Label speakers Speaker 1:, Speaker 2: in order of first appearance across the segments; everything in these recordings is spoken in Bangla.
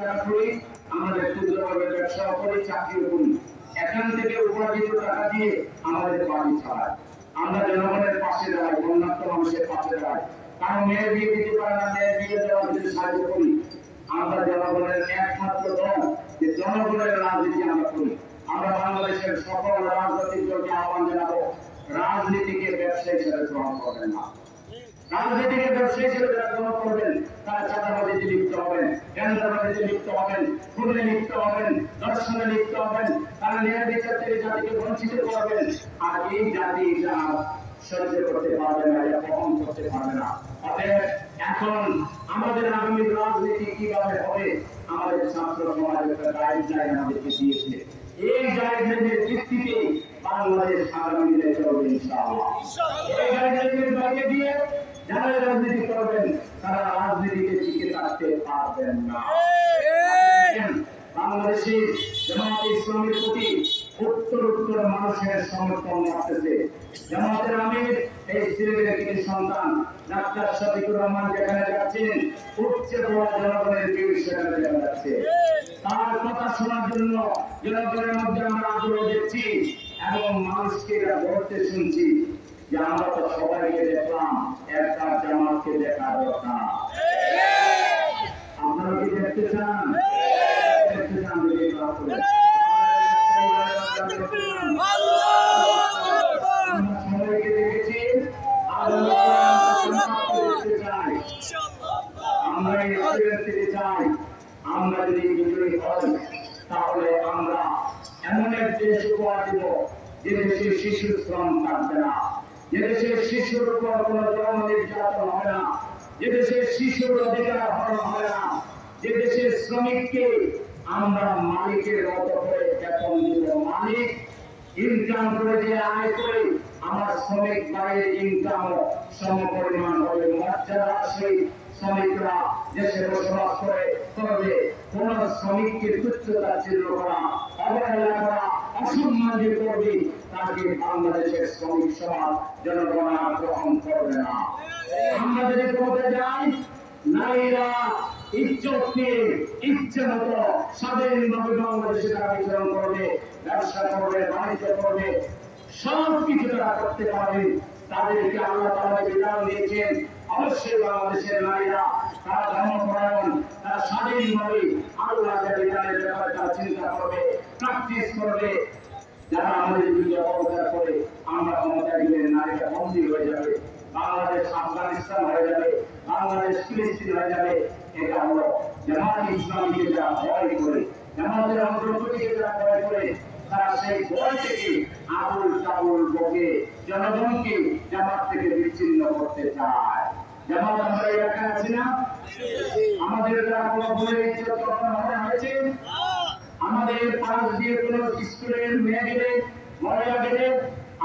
Speaker 1: টাকা করি, আমাদের ক্ষুদ্রভাবে ব্যবসা করি, চাকরিও করি, এখান থেকে উপার্জিত টাকা দিয়ে আমাদের বাড়ি চালায়। আমরা জনগণের পাশে দাঁড়াই, বন্যার্থ মানুষের পাশে দাঁড়াই। কারণ মেয়ের বিয়ে দিতে পারে না, মেয়ের বিয়ে দেওয়ার জন্য সাহায্য করি। আমরা জনগণের একমাত্র দল যে জনগণের রাজনীতি আমরা করি। আমরা বাংলাদেশের সকল রাজনৈতিক দলকে আহ্বান জানাবো, রাজনীতিকে ব্যবসা হিসেবে গ্রহণ করবেন না। রাজনীতিকে ব্যবসা হিসেবে যারা গ্রহণ করবেন তারা চাঁদাবাজিতে লিপ্ত হবেন, কেন্দ্রবাজিতে লিপ্ত হবেন, খুনে লিপ্ত হবেন, দর্শনে লিপ্ত হবেন, তারা ন্যায় বিচার থেকে জাতিকে বঞ্চিত করবেন। আর এই জাতি যা সহ্য করতে পারবে না, এটা গ্রহণ করতে পারবে না। অতএব এখন আমাদের আগামী রাজনীতি কিভাবে হবে, আমাদের ছাত্র সমাজ একটা গাইডলাইন আমাদেরকে দিয়েছে। এই গাইডলাইনের ভিত্তিতে বাংলাদেশ আগামী দিনে চলবে ইনশাআল্লাহ। এই গাইডলাইনের বাইরে দিয়ে যারা রাজনীতি করবেন তারা রাজনীতিতে টিকে থাকতে পারবেন না। বাংলাদেশে জামায়াতে ইসলামের প্রতি উত্তর মানুষের সমর্থন আসতেছে। জামায়াতের আমির এই সিলেটের একটি সন্তান ডাক্তার শফিকুর রহমান যেখানে যাচ্ছেন, উচ্চে পড়া জনগণের ভিড় সেখানে দেখা যাচ্ছে। তার কথা শোনার জন্য জনগণের মধ্যে আমরা আগ্রহ দেখছি এবং মানুষকে বলতে শুনছি যে আমরা তো সবাইকে দেখলাম, একটা জামাতকে দেখা দরকার। আপনারা কি দেখতে চান? দেখতে চান? সবাইকে দেখেছি, আমরা চাই। আমরা যদি বিজয়ী হই তাহলে আমরা এমন এক দেশ উপহার দিব যে দেশে শিশু শ্রম থাকবে না, যে দেশের শিশুর উপর কোন জন্ম নির্যাতন হবে না, যে দেশের শিশুর অধিকার হরণ হবে না, যে দেশের শ্রমিককে আমরা মালিকের মতো করে বেতন দিব। মালিক ইনকাম করে যে আয় করে আমার শ্রমিক ভাইয়ের ইনকাম সমপরিমাণ হবে। মর্যাদা সেই শ্রমিকরা দেশে বসবাস করবে। কোন শ্রমিককে তুচ্ছ তাচ্ছিল্য করা, অবহেলা করা, অসম্মান যে করবে তাকে বাংলাদেশের শ্রমিক সমাজ জনগণ গ্রহণ করবে না। আমরা যদি ক্ষমতা যাই, নারীরা ইজ্জত নিয়ে ইচ্ছে মতো স্বাধীনভাবে বাংলাদেশে তারা বিচরণ করবে, ব্যবসা করবে, বাণিজ্য করবে, সব কিছু তারা করতে পারবে। তাদেরকে আল্লাহ তাআলা বিধান দিয়েছেন, অবশ্যই বাংলাদেশের নারীরা তারা ধর্মপরায়ণ, তারা স্বাধীনভাবে আল্লাহ বিধানের ব্যাপারে তারা চিন্তা করবে, প্র্যাকটিস করবে। যারা আমাদের বিরুদ্ধে অপপ্রচার করে আমরা ক্ষমতায় গেলে নারীরা বন্দী হয়ে যাবে, বাংলাদেশ আফগানিস্তান হয়ে যাবে, বাংলাদেশ ফিলিস্তিন হয়ে যাবে। এটা হলো জামায়াতে ইসলামীকে যারা ভয় করে, জামায়াতের অগ্রগতিকে যারা ভয় করে, তারা সেই ভয় থেকে আবুল তাবুল বকে জনগণকে জামাত থেকে বিচ্ছিন্ন করতে চায়। জামাত আমরা এলাকায় আছি না? আমাদের দ্বারা কোনো ভুলের ইজ্জত কখনো হয়েছে? আমাদের পাশ দিয়ে কোন স্কুলের মেয়ে গেলে, মহিলা গেলে,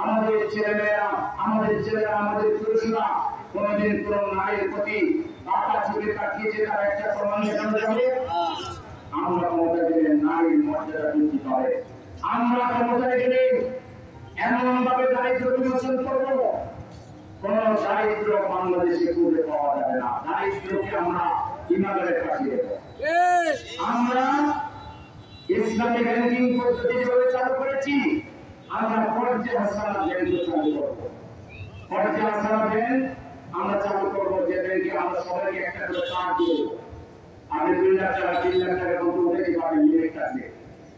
Speaker 1: আমাদের ছেলেমেয়েরা, আমাদের পুরুষরা কোনদিন কোন নারীর প্রতি বাঁকা চোখে তাকিয়েছে তার একটা প্রমাণ দেখানো যাবে? আমরা ক্ষমতায় গেলে নারীর মর্যাদা বৃদ্ধি পাবে। আমরা ক্ষমতায় গেলে এমন ভাবে দারিদ্র বিমোচন করবো, কোন দারিদ্র বাংলাদেশে খুঁজে পাওয়া যাবে না। দারিদ্রকে আমরা ইমানের পাঠিয়ে দেবো। আমরা ইসলামিক ব্যাংকিং পদ্ধতি যেভাবে চালু করেছি, আমরা ফরজে হাসানাত ব্যাংক চালু করব। ফরজে হাসানাত ব্যাংক আমরা চালু করব, যে ব্যাংকে আমরা সবাইকে একটা করে কার্ড দেব। আমি 2 লাখ টাকা 3 লাখ টাকা মতো উঠে পাবেন লিমিট থাকবে,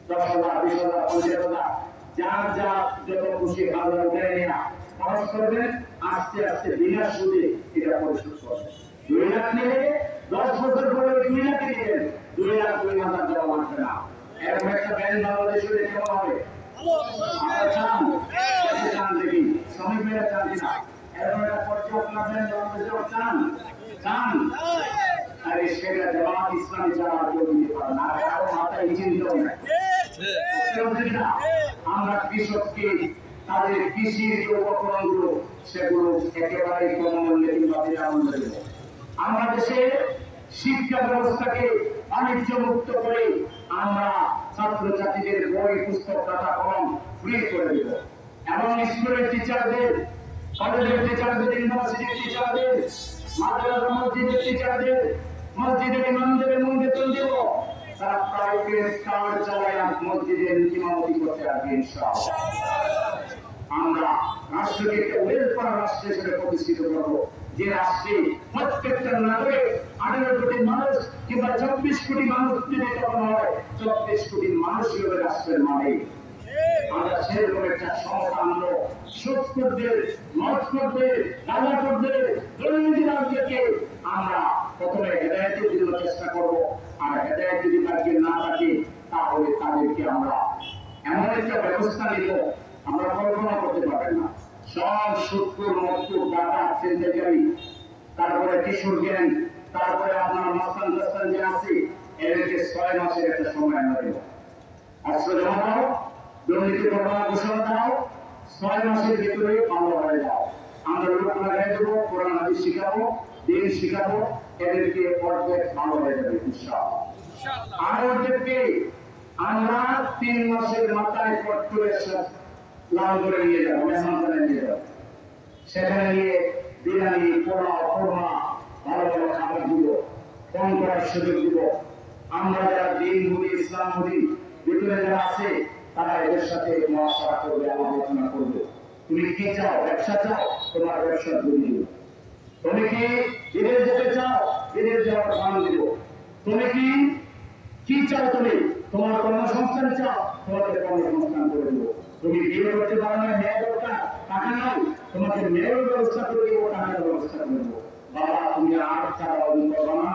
Speaker 1: 10,000 20,000 50,000 যার যা যত খুশি ভালো উঠে নেওয়া খরচ করবেন, আস্তে আস্তে বিনা সুদে এটা পরিশোধ করবেন। 2 লাখ নিলে 10 বছর পরে 2 লাখ দিবেন, 2 লাখ 2,000 দেওয়া লাগবে না। এরকম একটা ব্যাংক বাংলাদেশে কেমন হবে? চান দেখি শ্রমিক মেয়েরা চান কিনা? এরকম একটা পর্যাপ্ত ব্যাংক বাংলাদেশে চান? আরে সেটা জামাত ইসলামী ছাড়া আর কেউ দিতে পারে না। কারো মাথায় চিন্তাও নাই। আমরা কৃষককে তাদের কৃষির যে উপকরণগুলো সেগুলো একেবারে কম মূল্যে কিংবা বিনামূল্যে দেব। আমরা দেশের শিক্ষা ব্যবস্থাকে বাণিজ্য মুক্ত করে আমরা ছাত্রছাত্রীদের বই পুস্তক খাতা কলম ফ্রি করে দেব এবং স্কুলের টিচারদের, কলেজের টিচারদের, ইউনিভার্সিটির টিচারদের, মাদ্রাসা মসজিদের টিচারদের, মসজিদের ইমামদের বেতন দেব। তারা প্রাইভেট কার চালায় মসজিদের ইমামতি করতে আসবে ইনশাআল্লাহ। আমরা রাষ্ট্রকে একটা ওয়েলফেয়ার রাষ্ট্র হিসেবে প্রতিষ্ঠিত করবো, যে রাষ্ট্রে প্রত্যেকটা নাগরিক 18 কোটি মানুষ কিংবা 24 কোটি মানুষ যদি তখন হয়, 24 কোটি মানুষ হবে রাষ্ট্রের মালিক। আমরা সেরকম একটা সংস্থা আনবো, সুদখোরদের, মদখোরদের, গাঁজাখোরদের, দুর্নীতিবাজদেরকে আমরা প্রথমে হেদায়েতের জন্য চেষ্টা করবো। আর হেদায়েত যদি তাকে না থাকে, তাহলে তাদেরকে আমরা এমন একটা ব্যবস্থা নিব আমরা কল্পনা করতে পারবেন না। সব সুদখোর, মদখোর, ডাকাত, ছিনতাইকারী, তারপরে কিশোর গ্যাং, তারপরে আপনার মাস্তান টাস্তান যে আছে, এদেরকে 6 মাসের একটা সময় আমরা দেব। অস্ত্র জমা দাও, দুর্নীতি প্রমাণ ঘোষণা দাও, 6 মাসের ভিতরে ভালো হয়ে যাও। আমরা লোক লাগাই দেবো, কোরআন হাদিস শিখাবো, দিন শিখাবো, এদেরকে অর্ধেক ভালো হয়ে যাবে ইনশাআল্লাহ। আর অর্ধেককে আমরা 3 মাসের মাথায় পট করে লাল করে নিয়ে যাবো, মেহমানখানায় নিয়ে যাবো। সেখানে নিয়ে বিরিয়ানি, পোলাও, কোরমা, ভালো ভালো খাবার দিব, ফোন করার সুযোগ দিব। আমরা যারা দিন বুঝি, ইসলাম বুঝি, ভিতরে যারা আছে, তারা এদের সাথে মহাসভা করবে, আলোচনা করবে। তুমি কি চাও? ব্যবসা চাও? তোমার ব্যবসা বুঝি দিব। তুমি কি বিদেশ যেতে চাও? বিদেশ যাওয়ার ফান্ড দিব। তুমি কি চাও? তুমি তোমার কর্মসংস্থান চাও? তোমাকে কর্মসংস্থান করে দেবো। তুমি বিয়ে করতে পারো না, মেয়ে দরকার, টাকা নাই, তোমাকে মেয়ের ব্যবস্থা করে দেবো, টাকার ব্যবস্থা করে দেবো। বাবা তুমি আর টাকা অর্জন করবো না,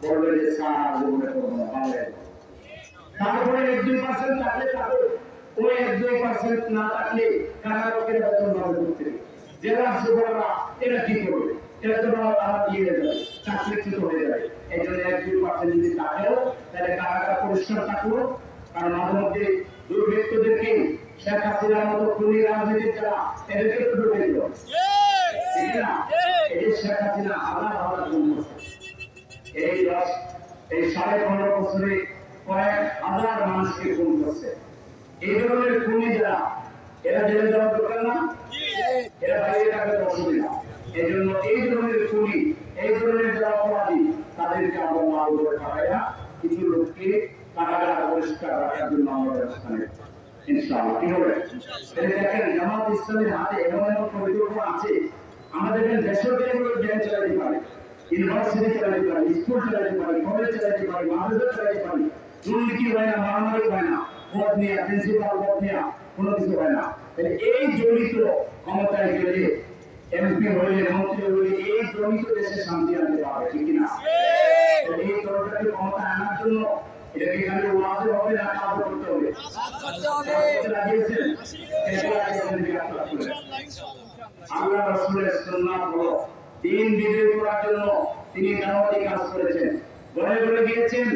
Speaker 1: বলবে যে স্যার জীবনে করবো না, ভালো। তারপরে 1-2% থাকলে তাকে, ওই 1-2% না থাকলে কারাগারের বেতন ভালো করতে হবে। জেলা সুপাররা এরা কি করবে? এরা তো তারা দিয়ে যাবে, চাকরিচ্যুত হয়ে যাবে। এই জন্য 1-2% যদি থাকেও, তাহলে কারাগার পরিষ্কার থাকলো। কারণ মাঝে মধ্যে দুর্বৃত্তদেরকে, শেখ হাসিনার মতো খুনি রাজনীতি যারা, এদেরকে তো ঢুকে দিল, ঠিক না? এই শেখ হাসিনা হাজার হাজার গুণ করছে। এই 15.5 বছরে কয়েক হাজার মানুষকে খুন করছে। এই ধরনের খুনি যারা, এরা জেলে যাওয়ার দরকার না, এরা বাইরে থাকলে অসুবিধা। এই জন্য এই ধরনের খুনি, এই ধরনের যারা অপরাধী, তাদেরকে আমরা মাল করে খাওয়াইয়া কিছু লোককে কারাগার পরিষ্কার রাখার জন্য আমরা ব্যবস্থা নেব ইনশাআল্লাহ। কি হবে? দেখেন জামাত ইসলামের হাতে এমন এমন পরিকল্পনা আছে, আমাদের বেসরকারি ব্যাংক চালাতে পারে, ইউনিভার্সিটি চালাতে পারে, স্কুল চালাতে পারে, কলেজ চালাতে পারে, মাদ্রাসা চালাতে পারে। দুর্নীতি হয় না, মারামারি হয় না, ভোট নিয়ে প্রিন্সিপাল ভোট নিয়ে কোনো কিছু হয় না। এই জড়িত ক্ষমতায় গেলে, এমপি হইলে, মন্ত্রী হইলে, এই জড়িত দেশে শান্তি আনতে পারবে, ঠিক না? এই দলটাকে ক্ষমতা আনার জন্য এটাকে খালি ওয়াজে হবে না, কাজ করতে হবে। আল্লাহ রাসূলের সুন্নাত হলো দিন বিজয় করার জন্য তিনি দাওয়াতি কাজ করেছেন, ঘরে ঘরে গিয়েছেন।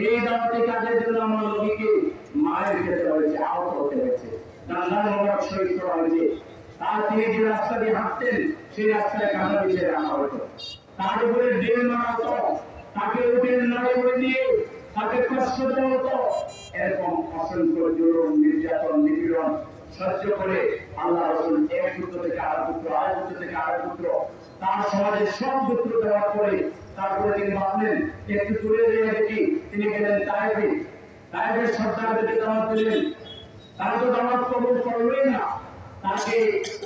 Speaker 1: এই দাওয়াতি কাজের জন্য আমার নবীকে মায়ের খেতে হয়েছে, আহত হতে হয়েছে, দান্দার মোবারক শহীদ করা হয়েছে। তার তিনি যে রাস্তা দিয়ে হাঁটতেন, সেই রাস্তায় কাঁটা বিছিয়ে রাখা হতো, তার উপরে ডেল মারা হতো, তাকে উঠে নাড়ে করে দিয়ে তাকে কষ্ট দেওয়া হতো। এরকম অসংখ্য জুলুম, নির্যাতন, নিপীড়ন সহ্য করে আল্লাহ রাসূল এক পুত্র থেকে আরেক পুত্র, আরেক পুত্র থেকে আরেক পুত্র, তার সমাজের সব পুত্র দেওয়ার পরে তারপরে তিনি ভাবলেন একটু দূরে গিয়ে দেখি। তিনি গেলেন তায়েফে, তায়েফের সর্দারদেরকে দাওয়াত দিলেন। তারা তো দাওয়াত কবুল করলোই না, তাকে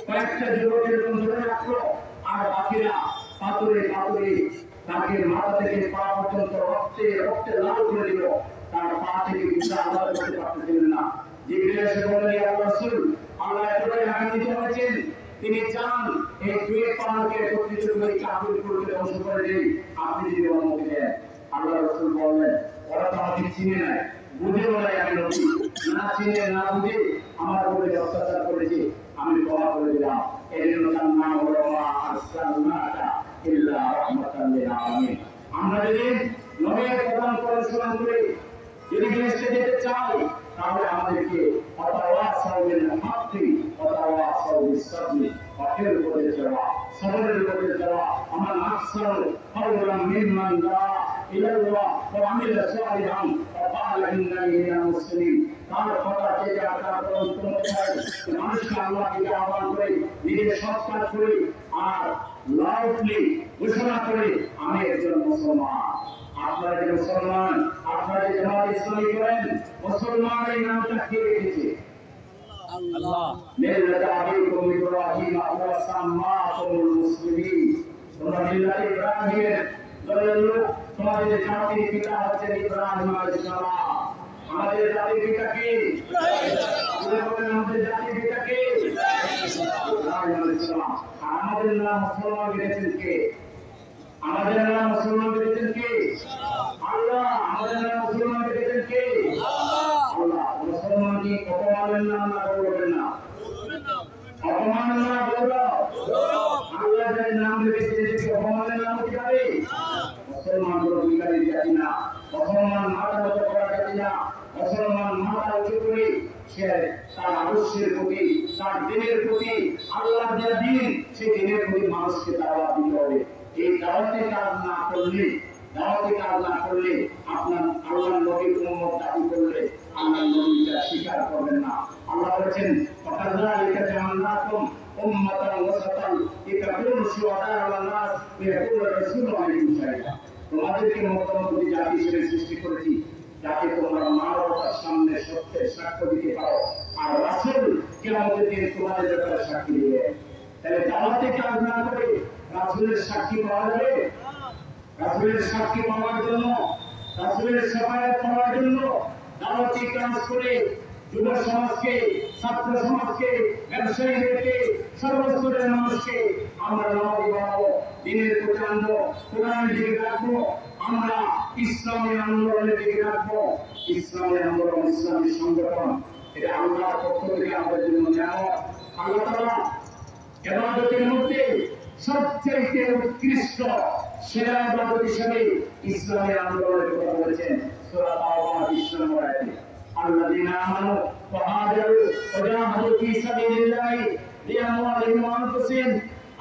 Speaker 1: কয়েকটা যুবকের ধরে রাখলো, আর বাকিরা পাথরে পাথরে তাকে মাথা থেকে পা পর্যন্ত রক্তে রক্তে লাল করে দিল। তার পা থেকে কিছু আলাদা করতে পারতেছিলেন না। জিবরিল এসে বললেন, ইয়া রাসূল, আল্লাহ এতটাই রাগান্বিত হয়েছেন, তিনি চান এই দুই পাহাড়কে একত্রিত করে কাফির করতে ধ্বংস করে দেন, আপনি যদি অনুমতি দেন। আল্লাহ রাসূল বললেন, ওরা তো আমাকে চিনে নাই, বুঝে বলে আমি নবী, না চিনে না বুঝে আমার উপরে অত্যাচার করেছে, আমি ক্ষমা করে দিলাম। এই জন্য তার নাম হলো মা আরসালনাকা ইল্লা রাহমাতাল লিল আলামিন। আমরা যদি নবীর প্রদান করে অনুসরণ করে যদি দেশে যেতে চাই, তাহলে আমাদেরকে ওয়াতাওয়াসাউ বিল হাক্কি ওয়াতাওয়াসাউ বিস সাবরি, হকের উপরে চলা, সবরের উপরে চলা। আমার আকসার কাওলাম মিম্মান দা ইলাল্লাহ ওয়া আমিলা সালিহান ওয়া ক্বালা ইন্নানি মিনাল মুসলিমিন। তার কথা থেকে আপনার উত্তম চাই, মানুষকে আল্লাহকে আহ্বান করে, নিজের সৎ কাজ করে, আর লাউডলি ঘোষণা করে আমি একজন মুসলমান। আপনারা যে মুসলমান, আপনারা যে জামাত ইসলামী করেন, মুসলমানের নামটা কে রেখেছে? আল্লাহ। মিল্লাত আবিকুম ইব্রাহিম ওয়া সাম্মাকুমুল মুসলিমিন। তোমরা মিল্লাত ইব্রাহিমের দলের লোক, তোমাদের জাতির পিতা হচ্ছেন ইব্রাহিম আলাইহিস সালাম। আমাদের জাতির পিতা কে? আমাদের জাতির পিতা কে? ইব্রাহিম আলাইহিস সালাম। আমাদের নাম মুসলমান করেছেন কে? আমাদের নাম মুসলমান করেছেন কে? আল্লাহ। আমাদের নাম মুসলমান করেছেন কে? আল্লাহ। মুসলমান কি অপমানের নাম না গৌরবের নাম? অপমানের নাম গৌরব। আল্লাহ যার নাম রেখেছে সেটি অপমানের নাম হতে পারে? মুসলমান কোনো বিকারী জাতি না, মুসলমান মাথা নত করা জাতি না। মুসলমান মাথা উঁচু করে সে তার আদর্শের প্রতি, তার দিনের প্রতি, আল্লাহ যে দিন সেই দিনের প্রতি মানুষকে দাওয়াত দিতে হবে। এই দাওয়াতের কাজ না করলে, দাওয়াতের কাজ না করলে আপনার আল্লাহর নবীর উম্মত দাবি করলে আল্লাহর নবীটা স্বীকার করবেন না। আল্লাহ বলেছেন ফাকাযালিকা জাআলনাকুম উম্মাতান ওয়াসাতান লিতাকুনু শুহাদা আলান নাস ওয়া ইয়াকুনা রাসূলু আলাইকুম শাহিদা। তোমাদেরকে মধ্যমপন্থী জাতি হিসেবে সৃষ্টি করেছি যাতে তোমরা মানবতার সামনে সত্যের সাক্ষ্য দিতে পারো, আর রাসূল কিয়ামতের দিন তোমাদের ব্যাপারে সাক্ষী দিবে। তাহলে দাওয়াতের কাজ না করে রাসূলের সাক্ষী পাওয়া যাবে? রাসূলের সাক্ষী পাওয়ার জন্য, রাসূলের শাফায়াত পাওয়ার জন্য দাওয়াতি কাজ করে যুব সমাজকে, ছাত্র সমাজকে, ব্যবসায়ীদেরকে, সর্বস্তরের মানুষকে আমরা নামাজি বানাবো, দিনের প্রতি আনবো, কোরআনের দিকে রাখবো, আমরা ইসলামী আন্দোলনের দিকে রাখবো। ইসলামী আন্দোলন, ইসলামী সংগঠন, এটা আল্লাহর পক্ষ থেকে আমাদের জন্য নিয়ামত। আল্লাহ তাআলা ইবাদতের মধ্যে সবচেয়ে উৎকৃষ্ট সেরা ইবাদত হিসেবে ইসলামী আন্দোলনের কথা বলেছেন সূরা তাওবা 20 নম্বর আয়াতে। আল্লাযীনা আমানু ওয়া হাজারু ওয়া জাহাদু ফী সাবিলিল্লাহি বিআমওয়ালিহিম ওয়া আনফুসিহিম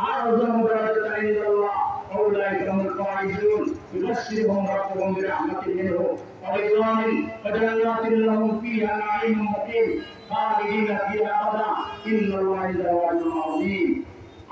Speaker 1: আ'যামু দারাজাতান ইনদাল্লাহ আউলাইকা হুমুল ফাইজুন ইউবাশশিরুহুম রাব্বুহুম বিরাহমাতিন মিনহু ওয়া রিদওয়ানিন ওয়া জান্নাতিন লাহুম ফীহা নাঈমুন মুকিম খালিদিনা ফীহা আবাদা ইন্নাল্লাহা ইনদাহু আজরুন আযীম।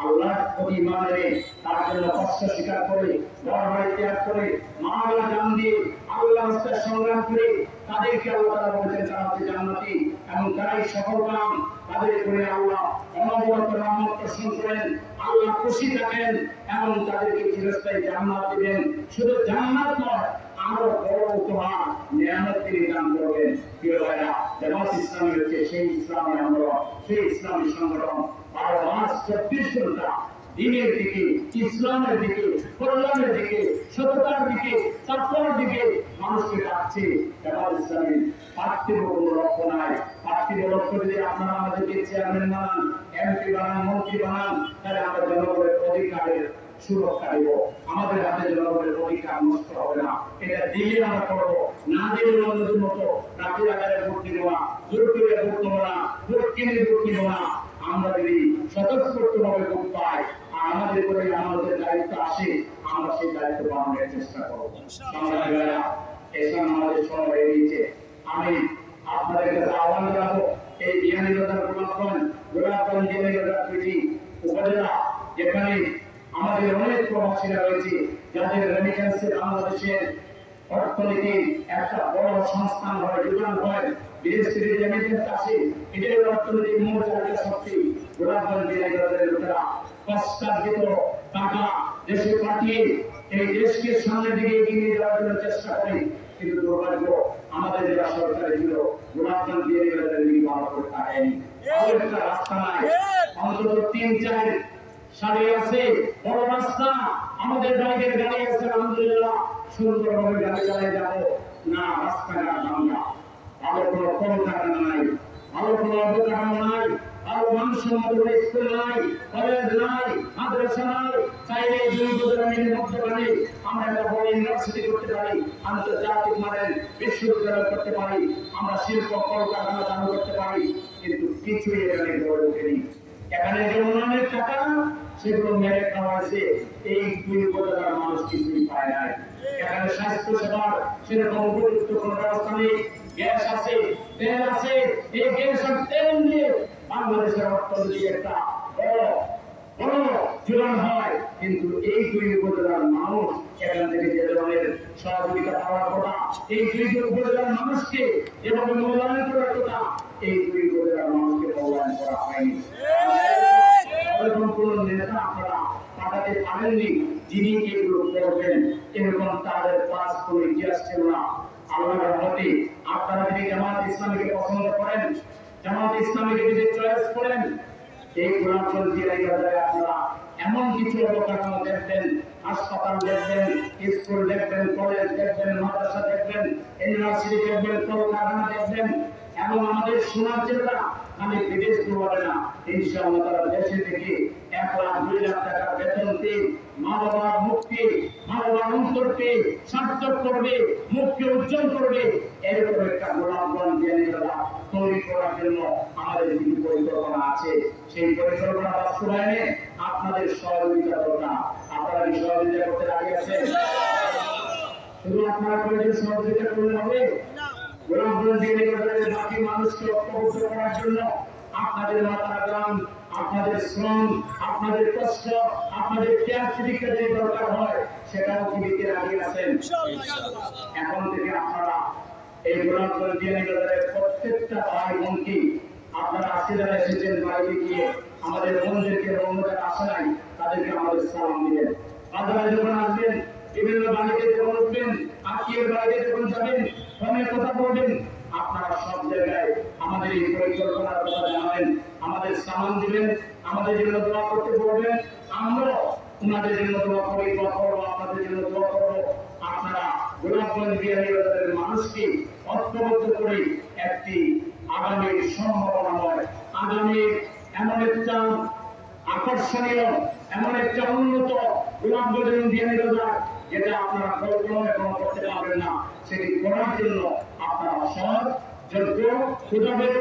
Speaker 1: আল্লাহর প্রতি ঈমান এনে তার জন্য কষ্ট স্বীকার করে, ঘরবাড়ি ত্যাগ করে, মাল জান দিয়ে আল্লাহর রাস্তায় সংগ্রাম করে তাদেরকে আল্লাহ তাআলা বলেছেন তারা জান্নাতি, এবং তারাই সফলকাম। তাদের উপরে আল্লাহ অনবরত রহমত পোষণ করেন, আল্লাহ খুশি থাকেন এবং তাদেরকে চিরস্থায়ী জান্নাত দিবেন। শুধু জান্নাত নয়, আরো বড় উপহার নিয়ামত তিনি দান করবেন। প্রিয় ভাইরা, জামাত ইসলামী হচ্ছে সেই ইসলামী আন্দোলন, সেই ইসলামী সংগঠন 12 মাস 24 ঘন্টা দিনের দিকে, ইসলামের দিকে, কল্যাণের দিকে, সততার দিকে, তাকওয়ার দিকে মানুষকে ডাকছে। জামাত ইসলামীর পার্থিব কোনো লক্ষ্য নাই। পার্থিব লক্ষ্য যদি আপনারা আমাদেরকে চেয়ারম্যান বানান, এমপি বানান, মন্ত্রী বানান, তাহলে আমরা জনগণের অধিকারের সুরক্ষা দেব। আমাদের হাতে জনগণের অধিকার নষ্ট হবে না। এটা দিলে আমরা করবো, না দিলে অন্যদের মতো রাতের আকারে ভোট দিব না, জোর করে ভোট নেবো না, ভোট কিনে ভোট নিব না। আমরা যদি স্বতঃস্ফূর্তভাবে ভোট পাই আর আমাদের উপরে আমাদের দায়িত্ব আসে, আমরা সেই দায়িত্ব পালনের চেষ্টা করবো। আমাদের সময় হয়ে গিয়েছে। আমি আপনাদের কাছে আহ্বান জানাবো, এই বিয়ানীবাজার গোলাপগঞ্জ জেলা উপজেলা, যেখানে আমাদের অনেক প্রবাসীরা রয়েছে, যাদের রেমিটেন্সে বাংলাদেশের অর্থনীতির একটা বড় সংস্থান হয়, যোগান হয়, বিদেশ থেকে রেমিটেন্স আসে, এদের অর্থনীতির মূল চালিকা শক্তি গোলাপগঞ্জ জেলার লোকেরা কষ্টার্জিত টাকা দেশে পাঠিয়ে এই দেশকে সামনের দিকে এগিয়ে নিয়ে যাওয়ার জন্য চেষ্টা করে। কিন্তু দুর্ভাগ্য, আমাদের যারা সরকারি ছিল গোলাপগঞ্জ জেলার ভালো করে থাকেনি। একটা রাস্তা নাই, অন্তত 3-4 সারি আছে, বড় রাস্তা, আমাদের বাইকের গাড়ি আছে, আলহামদুলিল্লাহ সুন্দরভাবে গাড়ি চালিয়ে যাবো না। রাস্তাঘাট ভাঙা, ভালো কোনো কলকারখানা নাই, ভালো কোনো অবকাঠামো নাই, ভালো মানসম্মত স্কুল নাই, কলেজ নাই, মাদ্রাসা নাই। চাইলে 2 বছরের মধ্যখানে আমরা একটা বড় ইউনিভার্সিটি করতে পারি, আন্তর্জাতিক মানের বিশ্ববিদ্যালয় করতে পারি, আমরা শিল্প কলকারখানা চালু করতে পারি, কিন্তু কিছুই এখানে গড়ে ওঠেনি। এখানে যে উন্নয়নের টাকা সেগুলো মেরে খাওয়া হয়েছে, এই 2 উপজেলার মানুষ কিছুই পায় নাই। এখানে স্বাস্থ্য সেবার সেরকম উপযুক্ত কোন ব্যবস্থা নেই। গ্যাস আছে, তেল আছে, এই গ্যাস আর তেল দিয়ে বাংলাদেশের অর্থনীতি একটা বড় চূড়ান্ত হয়, কিন্তু এই দুই উপজেলার মানুষ এখান থেকে যে ধরনের সহযোগিতা পাওয়ার কথা, এই দুই উপজেলার মানুষকে এভাবে মূল্যায়ন করার কথা, এই দুই উপজেলার মানুষকে মূল্যায়ন করা হয়নি। এরকম কোন নেতা আপনারা পাঠাতে পারেননি যিনি এগুলো করবেন, এরকম তাদের পাস কোনো ইতিহাস ছিল না। আল্লাহর রহমতে আপনারা যদি জামাত ইসলামীকে পছন্দ করেন, জামাত ইসলামীকে যদি চয়েস করেন, এই গোলাপগঞ্জ জেলায় আপনারা এমন কিছু অবকাঠামো দেখবেন, হাসপাতাল দেখবেন, স্কুল দেখবেন, কলেজ দেখবেন, মাদ্রাসা দেখবেন, ইউনিভার্সিটি দেখবেন, কলকারখানা দেখবেন, এবং আমাদের সোনার জেলা আমি বিদেশ করবে না, ইনশাআল্লাহ তারা দেশে থেকে 1 লাখ 2 লাখ টাকার বেতন পেয়ে মা বাবার মুক্তি, মা বাবার অন্তরকে সার্থক করবে, মুখকে উজ্জ্বল করবে, এরকম একটা গোলাপগঞ্জ জেলা তৈরি করার জন্য আমাদের কিছু পরিকল্পনা আছে। সেই পরিকল্পনা বাস্তবায়নে আপনাদের সহযোগিতা দরকার। আপনারা কি সহযোগিতা করতে রাজি আছেন? শুধু আপনারা করে সহযোগিতা করলে হবে? গোলাপগঞ্জ জেলার বাকি মানুষকে ঐক্যবদ্ধ করার জন্য আপনাদের মাথার গ্রাম, আপনাদের শ্রম, আপনাদের কষ্ট, আপনাদের ত্যাগ তিতিক্ষা যে দরকার হয় সেটাও কি দিতে রাজি আছেন? এখন থেকে আপনারা এই গোলাপগঞ্জ জেলার প্রত্যেকটা ভাই বোনকে আপনারা আশীর্বাদ এসেছেন বাইরে গিয়ে আমাদের বোনদেরকে অন্যদের আসে নাই, তাদেরকে আমাদের সালাম দিবেন। আপনারা যখন আসবেন বিভিন্ন বাড়িতে যখন উঠবেন, আত্মীয়ের বাড়িতে যখন যাবেন, ফোনে কথা বলবেন, আপনারা সব জায়গায় আমাদের এই পরিকল্পনার কথা জানাবেন, আমাদের সালাম দিবেন, আমাদের জন্য দোয়া করতে বলবেন, আমরাও ওনাদের জন্য দোয়া করি, দোয়া করবো, আপনাদের জন্য দোয়া করবো। আপনারা গোলাপগঞ্জ বিহারীবাজারের মানুষকে ঐক্যবদ্ধ করে একটি আগামীর সম্ভাবনাময়, আগামীর এমন একটা আকর্ষণীয়, এমন একটা উন্নত গোলাপগঞ্জ বিহারীবাজার যেটা আপনারা কল্পনা করতে পারবেন না, সেটি করার জন্য আপনারা সৎ, যোগ্য, ক্ষুধাবেদ,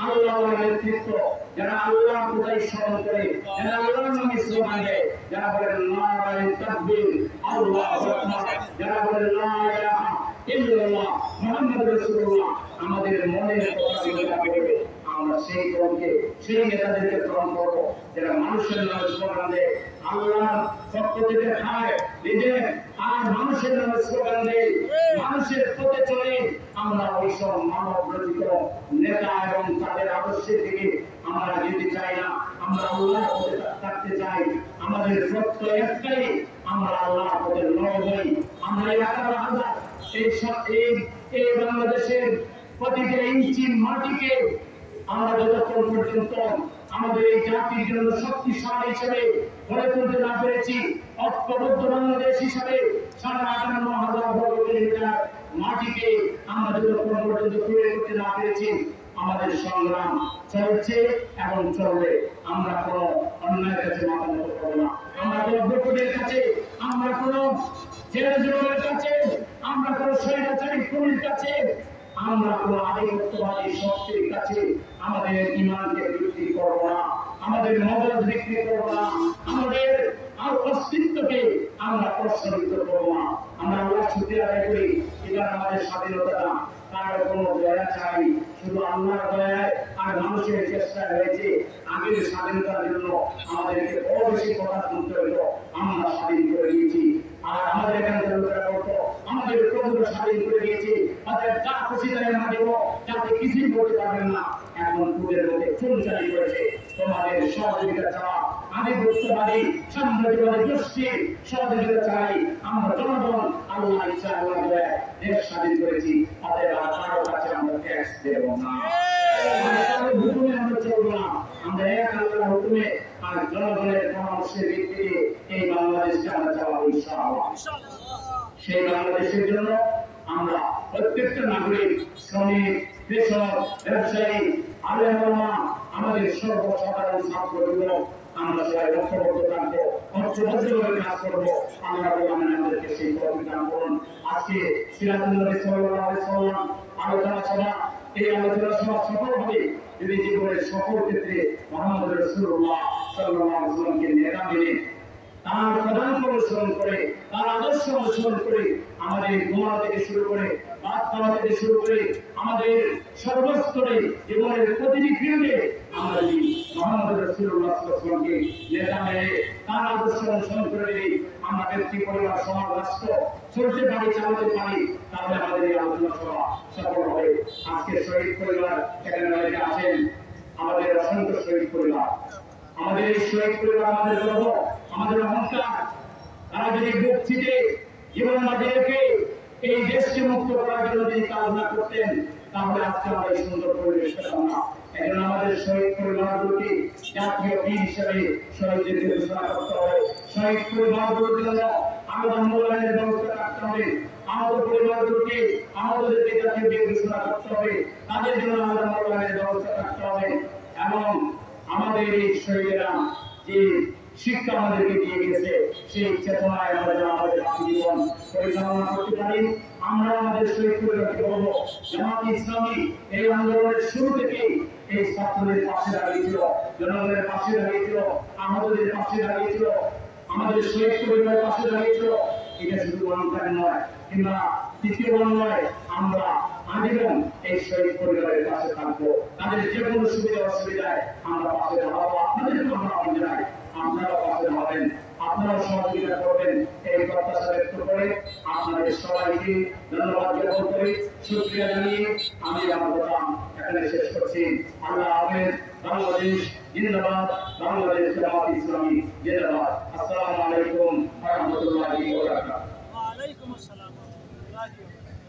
Speaker 1: আল্লাহর নেতৃত্ব, যারা আল্লাহ কোথায় স্মরণ করে, যারা আল্লাহর নামে স্লোগান দেয়, যারা বলেন নারায়ে তাকবীর, আল্লাহু আকবার, যারা বলেন লা ইলাহা ইল্লাল্লাহ মুহাম্মাদুর রাসূলুল্লাহ, আমাদের মনের কথাগুলো বলবে, আমরা সেই দলকে, সেই নেতাদেরকে গ্রহণ করবো যারা মানুষের নামে স্লোগান দেয়, আল্লাহর পক্ষ থেকে খায় নিজে, আর মানুষের নামে স্লোগান দেয়, মানুষের পথে চলে। আমরা ওইসব মানব রচিত নেতা এবং তাদের আদর্শের দিকে আমরা যেতে চাই না, আমরা আল্লাহর পথে থাকতে চাই। আমাদের সত্য একটাই, আমরা আল্লাহর পথে লড়াই হই। আমরা এই বাংলাদেশের প্রতিটা ইঞ্চি মাটিকে আমরা যতক্ষণ পর্যন্ত আমাদের এই জাতির জন্য শক্তিশালী হিসেবে গড়ে তুলতে না পেরেছি, ঐক্যবদ্ধ বাংলাদেশ হিসাবে 58,000 বর্গ কিলোমিটার মাটিকে আমরা যতক্ষণ পর্যন্ত তৈরি করতে না পেরেছি, আমাদের সংগ্রাম চলছে এবং চলবে। আমরা কোন অন্যায়ের কাছে মাথা নত করবো না, আমরা কোন বিপদের কাছে, আমরা কোন জেলের কাছে, আমরা কোন স্বৈরাচারী খুনির কাছে, আমরা কোন আধিপত্যবাদী শক্তির কাছে আমাদের ঈমানকে বিক্রি করব না, আমাদের মদত বিক্রি করব না, আমাদের অস্তিত্বকে আমরা প্রশ্নবিদ্ধ করব না। আমরা আল্লাহ শুকরিয়া আদায় করি, এবার আমাদের স্বাধীনতা কারো কোনো দয়া চাই, শুধু আল্লাহর দয়ায় আর মানুষের চেষ্টা হয়েছে। আগের স্বাধীনতার জন্য আমাদেরকে বড় বেশি কথা শুনতে হইতো, আমরা স্বাধীন করে দিয়েছি। আর আমাদের এখানে লোকেরা বলতো আমাদের প্রভুকে স্বাধীন করে দিয়েছি, তাদের যা খুশি তাই আমরা দেবো, যাতে কিছুই বলতে পারবেন না। এখন তোদের মধ্যে চুনচারি করেছে, তোমাদের সহযোগিতা চাওয়া আধিপত্যবাদী সাম্রাজ্যবাদী গোষ্ঠীর সহযোগিতা চাই। আমরা জনগণ আল্লাহ ইচ্ছা আল্লাহ দেশ স্বাধীন করেছি, তাদের আর কারো কাছে আমরা ট্যাক্স দেব না, হুকুমে আমরা চলবো না। আমরা এক আল্লাহর হুকুমে আর জনগণের পরামর্শের ভিত্তিতে এই বাংলাদেশকে আমরা চালাবো ইনশাআল্লাহ। সেই বাংলাদেশের জন্য আমরা প্রত্যেকটা নাগরিক, শ্রমিক, কৃষক, ব্যবসায়ী, আলেম ওলামা, আমাদের সর্বসাধারণ ছাত্রগুলো আমরা সবাই ঐক্যবদ্ধ থাকবো, ঐক্যবদ্ধভাবে কাজ করবো। আল্লাহ আমাদেরকে সেই তৌফিক দান করুন। আজকে সিরাজুল নবী সাল্লাল্লাহু আলাইহি ওয়াসাল্লাম আলোচনা সভা, এই আলোচনা সভা সফল হবে যদি জীবনের সকল ক্ষেত্রে মুহাম্মদ রাসূলুল্লাহ সাল্লাল্লাহু আলাইহি ওয়াসাল্লামকে নেতা মেনে তার পদাঙ্ক অনুসরণ করে, তার আদর্শ অনুসরণ করে আমাদের ঘুমা থেকে শুরু করে, ভাত খাওয়া থেকে শুরু করে আমাদের সর্বস্তরে জীবনের প্রতিটি ফিল্ডে আমরা যদি মোহাম্মদ রাসূলুল্লাহ সাল্লাল্লাহু আলাইহি ওয়াসাল্লামকে নেতা মেনে তার আদর্শ অনুসরণ করে যদি আমরা ব্যক্তি পরিবার সমাজ রাষ্ট্র চলতে পারি, চালাতে পারি, তাহলে আমাদের এই আলোচনা সভা সফল হবে। আজকে শহীদ পরিবার এখানে অনেকে আছেন, আমাদের অসংখ্য শহীদ পরিবার, আমাদের এই শহীদ পরিবার আমাদের গর্ব, আমাদের অহংকার। তারা যদি বুক চিতে জীবন বাজি রেখে এই দেশকে মুক্ত করার জন্য যদি কাজ না করতেন, তাহলে আজকে আমরা এই সুন্দর পরিবেশ পেতাম না। এখন আমাদের শহীদ পরিবারগুলোকে জাতীয় বীর হিসেবে শহীদদের ঘোষণা করতে হবে। শহীদ পরিবারগুলোর জন্য আলাদা মূল্যায়নের ব্যবস্থা রাখতে হবে। আমাদের পরিবারগুলোকে আমাদেরকে জাতীয় বীর ঘোষণা করতে হবে, তাদের জন্য আলাদা মূল্যায়নের ব্যবস্থা রাখতে হবে। এবং আমাদের এই শহীদেরা যে শিক্ষা আমাদেরকে দিয়ে গেছে, সেই চেতনায় আমরা যেন আমাদের জীবন পরিচালনা করতে পারি। আমরা আমাদের শহীদ পরিবারকে বলবো, জামাত ইসলামী এই আন্দোলনের শুরু থেকেই এই ছাত্রদের পাশে দাঁড়িয়েছিল, জনগণের পাশে দাঁড়িয়েছিল, আমাদের পাশে দাঁড়িয়েছিল, আমাদের শহীদ পরিবারের পাশে দাঁড়িয়েছিল। এটা শুধু অহংকার নয় কিংবা তৃতীয় নয়, আমরা আজীবন এই শহীদ পরিবারের পাশে থাকবো। তাদের যে কোনো সুবিধা অসুবিধায় আমরা পাশে দাঁড়াবো। আপনাদের আমরা জানাই, আপনারা পাশে দাঁড়াবেন, আপনারা সহযোগিতা করবেন, এই প্রত্যাশা ব্যক্ত করে আপনাদের সবাইকে ধন্যবাদ জ্ঞাপন করে শুকরিয়া জানিয়ে আমি আমার কথা এখানে শেষ করছি। আল্লাহ হাফেজ। বাংলাদেশ জিন্দাবাদ, বাংলাদেশ জামাত ইসলামী জিন্দাবাদ। আসসালামু আলাইকুম ওয়া রাহমাতুল্লাহি ওয়া বারাকাতুহু। ওয়া আলাইকুম আসসালাম ওয়া রাহমাতুল্লাহি ওয়া বারাকাতুহু।